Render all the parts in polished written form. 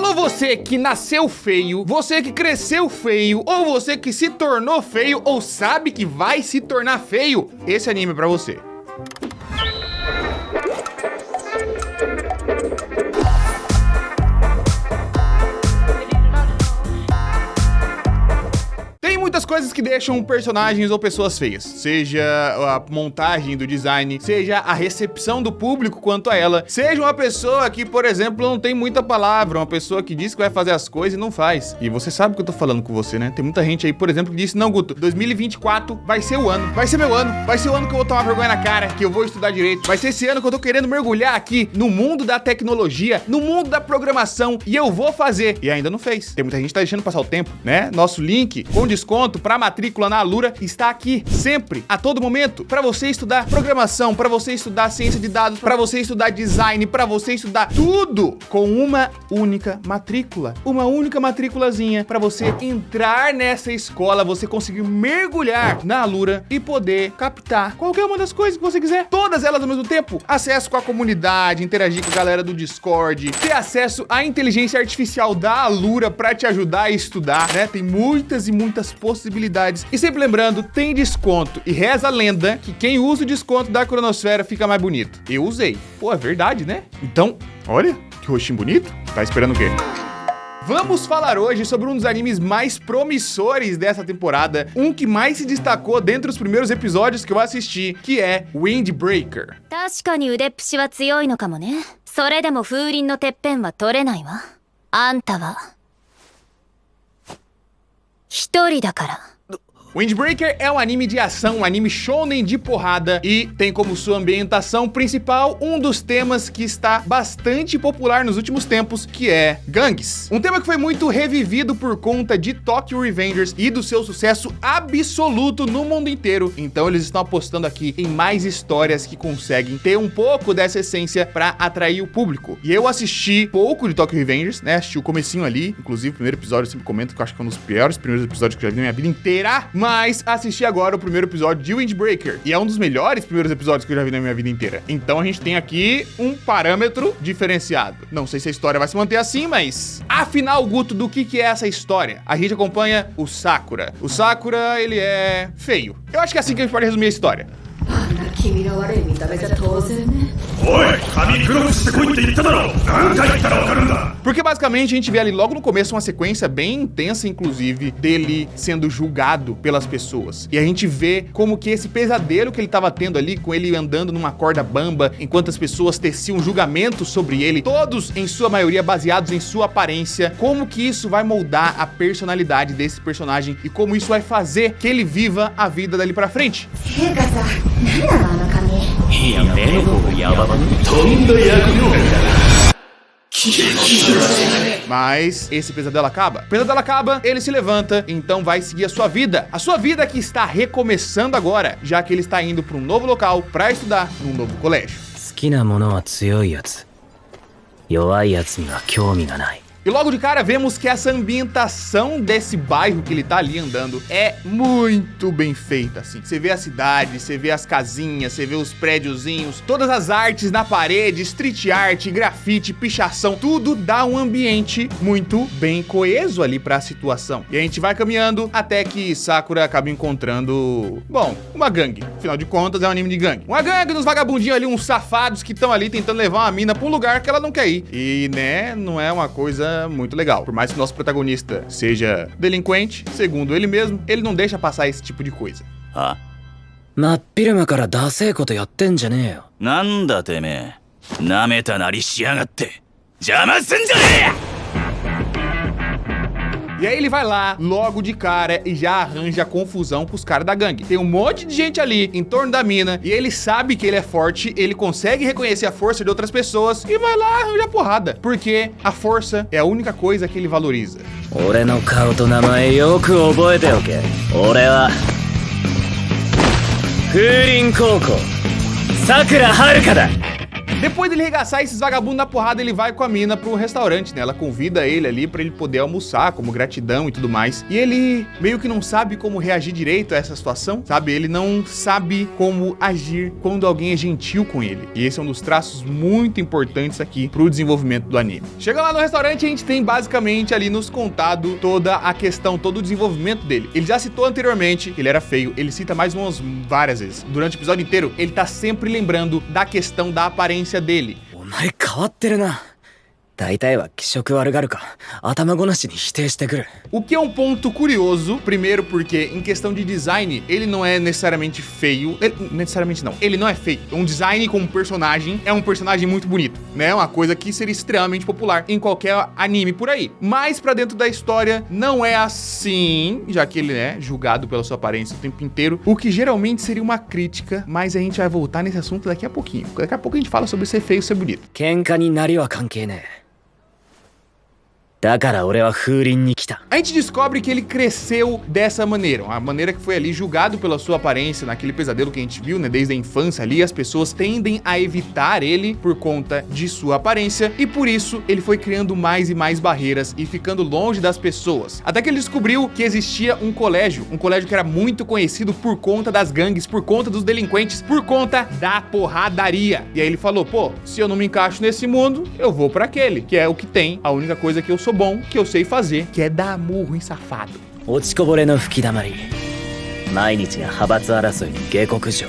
Alô, você que nasceu feio, você que cresceu feio, ou você que se tornou feio, ou sabe que vai se tornar feio, esse anime é pra você. Muitas coisas que deixam personagens ou pessoas feias, seja a montagem do design, seja a recepção do público quanto a ela, seja uma pessoa que, por exemplo, não tem muita palavra, uma pessoa que diz que vai fazer as coisas e não faz. E você sabe o que eu tô falando com você, né? Tem muita gente aí, por exemplo, que disse: não, Guto, 2024 vai ser o ano, vai ser meu ano, vai ser o ano que eu vou tomar vergonha na cara, que eu vou estudar direito, vai ser esse ano que eu tô querendo mergulhar aqui no mundo da tecnologia, no mundo da programação, e eu vou fazer. E ainda não fez. Tem muita gente que tá deixando passar o tempo, né? Nosso link com desconto para matrícula na Alura está aqui sempre, a todo momento, para você estudar programação, para você estudar ciência de dados, para você estudar design, para você estudar tudo com uma única matrícula, uma única matrículazinha para você entrar nessa escola, você conseguir mergulhar na Alura e poder captar qualquer uma das coisas que você quiser, todas elas ao mesmo tempo, acesso com a comunidade, interagir com a galera do Discord, ter acesso à inteligência artificial da Alura para te ajudar a estudar, né? Tem muitas e muitas possibilidades. E sempre lembrando, tem desconto. E reza a lenda que quem usa o desconto da Cronosfera fica mais bonito. Eu usei. Pô, é verdade, né? Então, olha, que rostinho bonito. Tá esperando o quê? Vamos falar hoje sobre um dos animes mais promissores dessa temporada, um que mais se destacou dentre os primeiros episódios que eu assisti, que é Windbreaker. 確かに腕っぷしは強いのかもね。それでも風鈴のてっぺんは取れないわ。あんたは一人だから。 Windbreaker é um anime de ação, um anime shonen de porrada e tem como sua ambientação principal um dos temas que está bastante popular nos últimos tempos, que é gangues. Um tema que foi muito revivido por conta de Tokyo Revengers e do seu sucesso absoluto no mundo inteiro. Então eles estão apostando aqui em mais histórias que conseguem ter um pouco dessa essência para atrair o público. E eu assisti pouco de Tokyo Revengers, né? Assisti o comecinho ali, inclusive o primeiro episódio eu sempre comento que eu acho que é um dos piores primeiros episódios que eu já vi na minha vida inteira. Mas assisti agora o primeiro episódio de Windbreaker, e é um dos melhores primeiros episódios que eu já vi na minha vida inteira. Então a gente tem aqui um parâmetro diferenciado. Não sei se a história vai se manter assim, mas... Afinal, Guto, do que é essa história? A gente acompanha o Sakura. O Sakura, ele é feio. Eu acho que é assim que a gente pode resumir a história. Porque basicamente a gente vê ali logo no começo uma sequência bem intensa, inclusive, dele sendo julgado pelas pessoas. E a gente vê como que esse pesadelo que ele tava tendo ali, com ele andando numa corda bamba, enquanto as pessoas teciam julgamento sobre ele, todos, em sua maioria, baseados em sua aparência, como que isso vai moldar a personalidade desse personagem e como isso vai fazer que ele viva a vida dali pra frente. Mas esse pesadelo acaba. O pesadelo acaba, ele se levanta, então vai seguir a sua vida. A sua vida que está recomeçando agora, já que ele está indo para um novo local para estudar num novo colégio. E logo de cara vemos que essa ambientação desse bairro que ele tá ali andando é muito bem feita, assim. Você vê a cidade, você vê as casinhas, você vê os prédiozinhos, todas as artes na parede, street art, grafite, pichação, tudo dá um ambiente muito bem coeso ali pra situação. E a gente vai caminhando até que Sakura acaba encontrando, bom, uma gangue. Afinal de contas, é um anime de gangue. Uma gangue dos vagabundinhos ali, uns safados que estão ali tentando levar uma mina pra um lugar que ela não quer ir. E, né, não é uma coisa muito legal. Por mais que o nosso protagonista seja delinquente, segundo ele mesmo, ele não deixa passar esse tipo de coisa. Ah? 真っ昼間からダセえことやってんじゃねえよ。なんだてめえ。なめたなりしやがって。邪魔すんじゃねえや。 E aí ele vai lá, logo de cara, e já arranja confusão com os caras da gangue. Tem um monte de gente ali, em torno da mina, e ele sabe que ele é forte, ele consegue reconhecer a força de outras pessoas, e vai lá arranjar porrada. Porque a força é a única coisa que ele valoriza. Depois dele regaçar esses vagabundos na porrada, ele vai com a mina pro restaurante, né? Ela convida ele ali pra ele poder almoçar, como gratidão e tudo mais. E ele meio que não sabe como reagir direito a essa situação, sabe? Ele não sabe como agir quando alguém é gentil com ele. E esse é um dos traços muito importantes aqui pro desenvolvimento do anime. Chega lá no restaurante, a gente tem basicamente ali nos contado toda a questão, todo o desenvolvimento dele. Ele já citou anteriormente que ele era feio, ele cita mais umas várias vezes. Durante o episódio inteiro, ele tá sempre lembrando da questão da aparência dele. お前変わってるな。大体は気色悪がるか頭ごなしに否定してくる。 O que é um ponto curioso, primeiro porque em questão de design, ele não é necessariamente feio, ele não é feio. Um design como personagem é um personagem muito bonito, né? Uma coisa que seria extremamente popular em qualquer anime por aí. Mas pra dentro da história não é assim, já que ele é julgado pela sua aparência o tempo inteiro, o que geralmente seria uma crítica, mas a gente vai voltar nesse assunto daqui a pouquinho. Daqui a pouco a gente fala sobre ser feio e ser bonito. 喧嘩になりは関係ねえ。 だから俺は風鈴に来た。 A gente descobre que ele cresceu dessa maneira, uma maneira que foi ali julgado pela sua aparência, naquele pesadelo que a gente viu, né, desde a infância ali, as pessoas tendem a evitar ele por conta de sua aparência, e por isso ele foi criando mais e mais barreiras e ficando longe das pessoas. Até que ele descobriu que existia um colégio que era muito conhecido por conta das gangues, por conta dos delinquentes, por conta da porradaria. E aí ele falou, pô, se eu não me encaixo nesse mundo, eu vou pra aquele, que é o que tem, a única coisa que eu sou bom, que eu sei fazer, que é dar murro em safado. 落ちこぼれの吹き溜まり。毎日が派閥争いの下克上。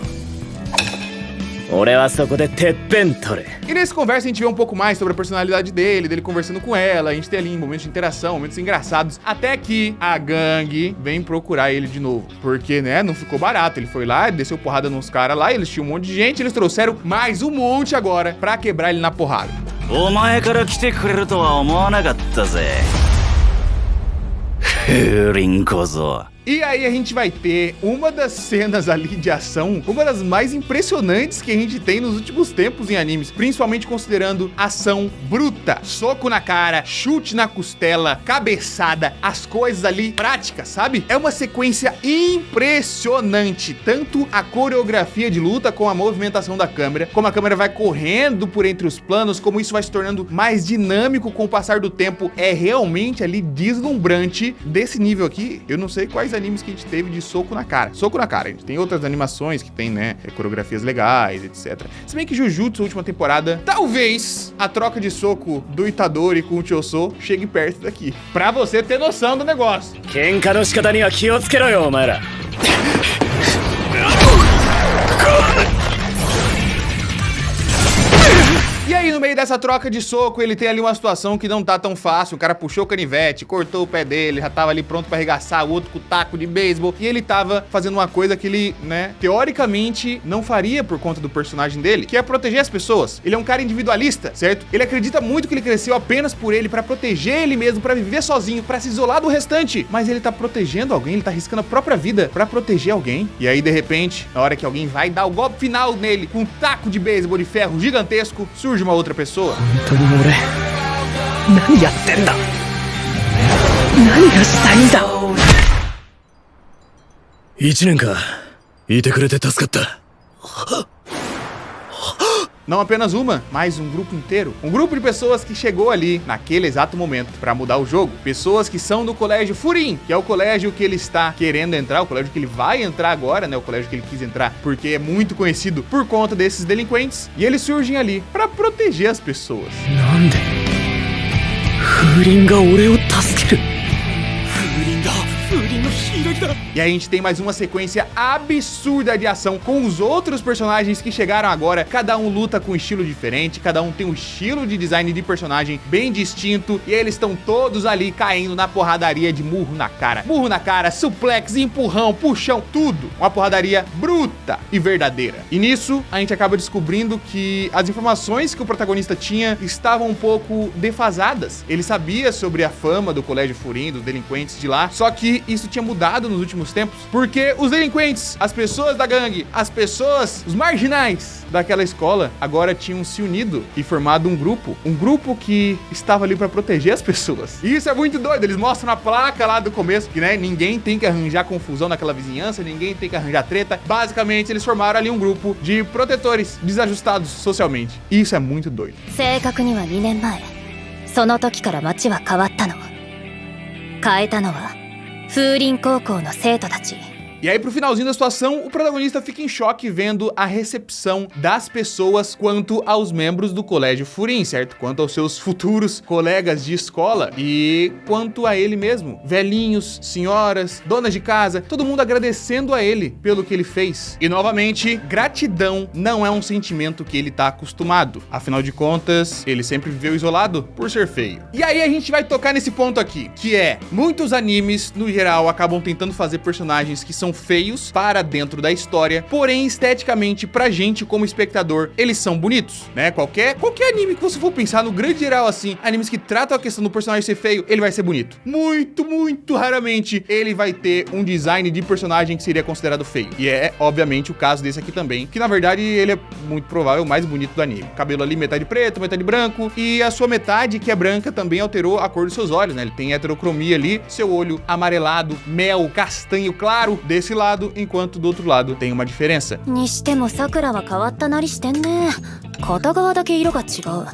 俺はそこでてっぺん取れ。 E nessa conversa a gente vê um pouco mais sobre a personalidade dele conversando com ela, a gente tem ali momentos de interação, momentos engraçados, até que a gangue vem procurar ele de novo, porque, né, não ficou barato, ele foi lá, desceu porrada nos caras lá, eles tinham um monte de gente, eles trouxeram mais um monte agora pra quebrar ele na porrada. お前から来てくれるとは思わなかったぜ。風鈴小僧。 E aí a gente vai ter uma das cenas ali de ação, uma das mais impressionantes que a gente tem nos últimos tempos em animes, principalmente considerando ação bruta, soco na cara, chute na costela, cabeçada, as coisas ali práticas, sabe? É uma sequência impressionante, tanto a coreografia de luta com a movimentação da câmera, como a câmera vai correndo por entre os planos, como isso vai se tornando mais dinâmico com o passar do tempo, é realmente ali deslumbrante. Desse nível aqui, eu não sei quais animes que a gente teve de soco na cara. Soco na cara. A gente tem outras animações que tem, né, coreografias legais, etc. Se bem que Jujutsu, última temporada, talvez a troca de soco do Itadori com o Choso chegue perto daqui. Pra você ter noção do negócio. 喧嘩の仕方には気をつけろよ、お前ら。 E aí, no meio dessa troca de soco, ele tem ali uma situação que não tá tão fácil. O cara puxou o canivete, cortou o pé dele, já tava ali pronto pra arregaçar o outro com o taco de beisebol. E ele tava fazendo uma coisa que ele, né, teoricamente não faria por conta do personagem dele, que é proteger as pessoas. Ele é um cara individualista, certo? Ele acredita muito que ele cresceu apenas por ele, pra proteger ele mesmo, pra viver sozinho, pra se isolar do restante. Mas ele tá protegendo alguém, ele tá arriscando a própria vida pra proteger alguém. E aí, de repente, na hora que alguém vai dar o golpe final nele com um taco de beisebol de ferro gigantesco, surge uma outra pessoa. 本当に俺何やってんだ。何がしたいんだ。1年かいてくれて助かった。 Não apenas uma, mas um grupo inteiro. Um grupo de pessoas que chegou ali, naquele exato momento, pra mudar o jogo. Pessoas que são do colégio Furin, que é o colégio que ele está querendo entrar, o colégio que ele vai entrar agora, né? O colégio que ele quis entrar, porque é muito conhecido por conta desses delinquentes. E eles surgem ali pra proteger as pessoas. なんで風鈴が俺を助ける。風鈴だ。風鈴の開きだ。 E aí a gente tem mais uma sequência absurda de ação com os outros personagens que chegaram agora. Cada um luta com um estilo diferente, cada um tem um estilo de design de personagem bem distinto. E eles estão todos ali caindo na porradaria de murro na cara. Murro na cara, suplex, empurrão, puxão, tudo. Uma porradaria bruta e verdadeira. E nisso a gente acaba descobrindo que as informações que o protagonista tinha estavam um pouco defasadas. Ele sabia sobre a fama do colégio Furin, dos delinquentes de lá, só que isso tinha mudado nos últimos últimos tempos, porque os delinquentes, as pessoas da gangue, as pessoas, os marginais daquela escola agora tinham se unido e formado um grupo que estava ali pra proteger as pessoas. E isso é muito doido, eles mostram na placa lá do começo que, né, ninguém tem que arranjar confusão naquela vizinhança, ninguém tem que arranjar treta. Basicamente, eles formaram ali um grupo de protetores desajustados socialmente. E isso é muito doido. 正確には2年前、その時から街は変わったの。変えたのは風林高校の生徒たち。 E aí, pro finalzinho da situação, o protagonista fica em choque vendo a recepção das pessoas quanto aos membros do Colégio Furin, certo? Quanto aos seus futuros colegas de escola e quanto a ele mesmo. Velhinhos, senhoras, donas de casa, todo mundo agradecendo a ele pelo que ele fez. E, novamente, gratidão não é um sentimento que ele tá acostumado. Afinal de contas, ele sempre viveu isolado por ser feio. E aí a gente vai tocar nesse ponto aqui, que é, muitos animes, no geral, acabam tentando fazer personagens que são feios para dentro da história, porém esteticamente pra gente como espectador eles são bonitos, né? Qualquer anime que você for pensar no grande geral assim, animes que tratam a questão do personagem ser feio, ele vai ser bonito. Muito raramente ele vai ter um design de personagem que seria considerado feio. E é obviamente o caso desse aqui também, que na verdade ele é muito provável o mais bonito do anime. Cabelo ali metade preto, metade branco, e a sua metade que é branca também alterou a cor dos seus olhos, né? Ele tem heterocromia ali, seu olho amarelado, mel, castanho claro desse lado, enquanto do outro lado tem uma diferença. にしてもさくらは変わったなりしてんね。片側だけ色が違う。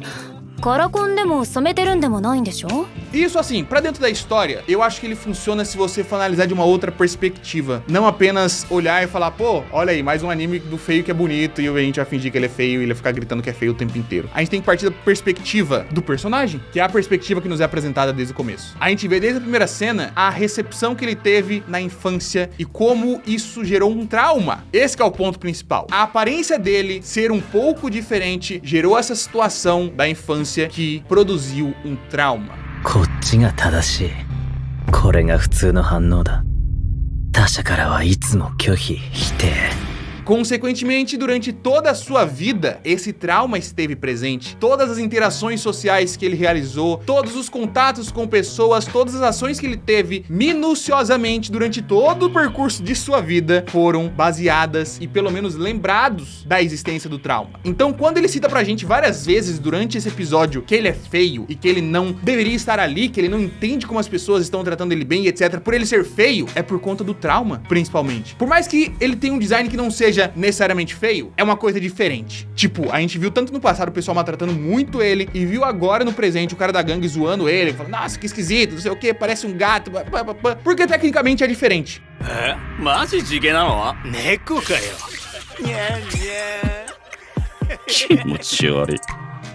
カラコンでも染めてるんでもないんでしょ? Isso assim, pra dentro da história, eu acho que ele funciona se você for analisar de uma outra perspectiva. Não apenas olhar e falar, pô, olha aí, mais um anime do feio que é bonito e a gente vai fingir que ele é feio e ele vai ficar gritando que é feio o tempo inteiro. A gente tem que partir da perspectiva do personagem, que é a perspectiva que nos é apresentada desde o começo. A gente vê desde a primeira cena a recepção que ele teve na infância e como isso gerou um trauma. Esse que é o ponto principal. A aparência dele ser um pouco diferente gerou essa situação da infância que produziu um trauma. こっちが正しい。これが普通の反応だ。他者からはいつも拒否、否定。 Consequentemente, durante toda a sua vida, esse trauma esteve presente. Todas as interações sociais que ele realizou, todos os contatos com pessoas, todas as ações que ele teve minuciosamente durante todo o percurso de sua vida foram baseadas e pelo menos lembrados da existência do trauma. Então, quando ele cita pra gente várias vezes durante esse episódio que ele é feio e que ele não deveria estar ali, que ele não entende como as pessoas estão tratando ele bem, etc, por ele ser feio, é por conta do trauma, principalmente. Por mais que ele tenha um design que não seja necessariamente feio, é uma coisa diferente. Tipo, a gente viu tanto no passado o pessoal maltratando muito ele e viu agora no presente o cara da gangue zoando ele, falando, nossa, que esquisito, não sei o que, parece um gato, porque tecnicamente é diferente. É? Mas Neko kayo.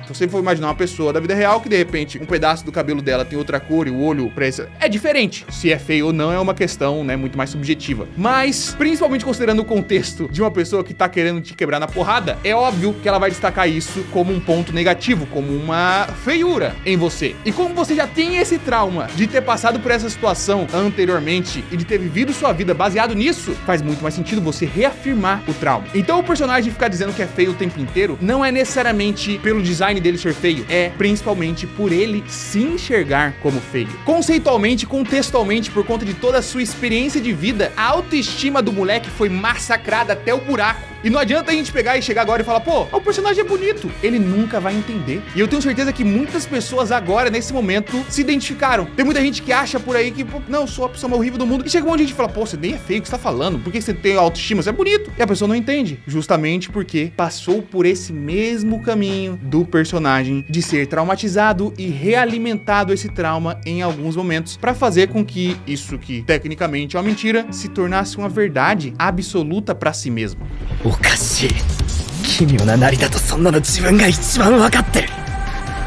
Se você for imaginar uma pessoa da vida real que de repente um pedaço do cabelo dela tem outra cor e o olho parece... É diferente. Se é feio ou não é uma questão, né, muito mais subjetiva. Mas, principalmente considerando o contexto de uma pessoa que tá querendo te quebrar na porrada, é óbvio que ela vai destacar isso como um ponto negativo, como uma feiura em você. E como você já tem esse trauma de ter passado por essa situação anteriormente e de ter vivido sua vida baseado nisso, faz muito mais sentido você reafirmar o trauma. Então o personagem ficar dizendo que é feio o tempo inteiro não é necessariamente pelo design dele ser feio, é principalmente por ele se enxergar como feio. Conceitualmente, contextualmente, por conta de toda a sua experiência de vida, a autoestima do moleque foi massacrada até o buraco. E não adianta a gente pegar e chegar agora e falar, pô, o personagem é bonito. Ele nunca vai entender. E eu tenho certeza que muitas pessoas agora, nesse momento, se identificaram. Tem muita gente que acha por aí que, pô, não, eu sou a pessoa mais horrível do mundo. E chega um monte de gente e fala, pô, você nem é feio, o que você tá falando? Por que você tem autoestima? Você é bonito. E a pessoa não entende. Justamente porque passou por esse mesmo caminho do personagem de ser traumatizado e realimentado esse trauma em alguns momentos pra fazer com que isso que tecnicamente é uma mentira se tornasse uma verdade absoluta pra si mesmo. おかしい。奇妙ななりだとそんなの自分が一番わかってる。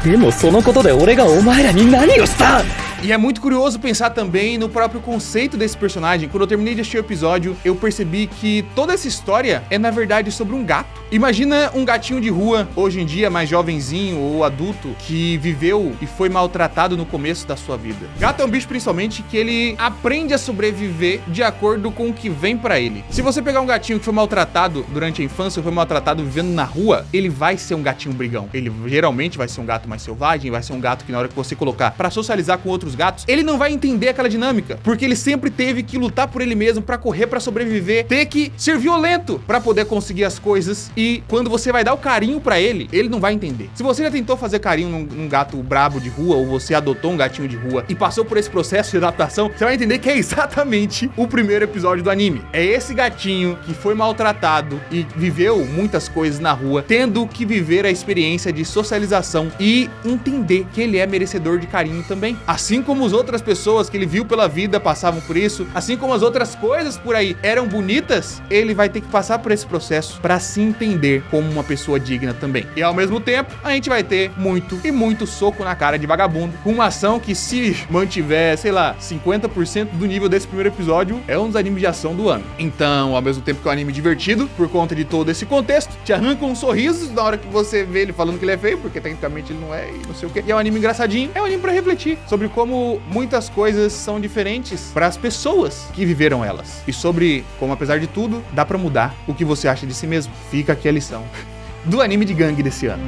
でもそのことで俺がお前らに何をした？ E é muito curioso pensar também no próprio conceito desse personagem. Quando eu terminei de assistir o episódio, eu percebi que toda essa história é, na verdade, sobre um gato. Imagina um gatinho de rua, hoje em dia mais jovenzinho ou adulto, que viveu e foi maltratado no começo da sua vida. Gato é um bicho, principalmente, que ele aprende a sobreviver de acordo com o que vem pra ele. Se você pegar um gatinho que foi maltratado durante a infância, ou foi maltratado vivendo na rua, ele vai ser um gatinho brigão. Ele geralmente vai ser um gato mais selvagem, vai ser um gato que na hora que você colocar pra socializar com outros outros gatos, ele não vai entender aquela dinâmica, porque ele sempre teve que lutar por ele mesmo, pra correr, pra sobreviver, ter que ser violento pra poder conseguir as coisas. E quando você vai dar o carinho pra ele, ele não vai entender. Se você já tentou fazer carinho num gato brabo de rua, ou você adotou um gatinho de rua e passou por esse processo de adaptação, você vai entender que é exatamente o primeiro episódio do anime. É esse gatinho que foi maltratado e viveu muitas coisas na rua, tendo que viver a experiência de socialização e entender que ele é merecedor de carinho também. Assim como as outras pessoas que ele viu pela vida passavam por isso, assim como as outras coisas por aí eram bonitas, ele vai ter que passar por esse processo para se entender como uma pessoa digna também. E ao mesmo tempo, a gente vai ter muito e muito soco na cara de vagabundo, com uma ação que, se mantiver, sei lá, 50% do nível desse primeiro episódio, é um dos animes de ação do ano. Então, ao mesmo tempo que é um anime divertido, por conta de todo esse contexto, te arranca um sorriso na hora que você vê ele falando que ele é feio, porque tecnicamente ele não é, e não sei o que. E é um anime engraçadinho, é um anime pra refletir sobre como muitas coisas são diferentes para as pessoas que viveram elas. E sobre como, apesar de tudo, dá pra mudar o que você acha de si mesmo. Fica aqui a lição do anime de gangue desse ano.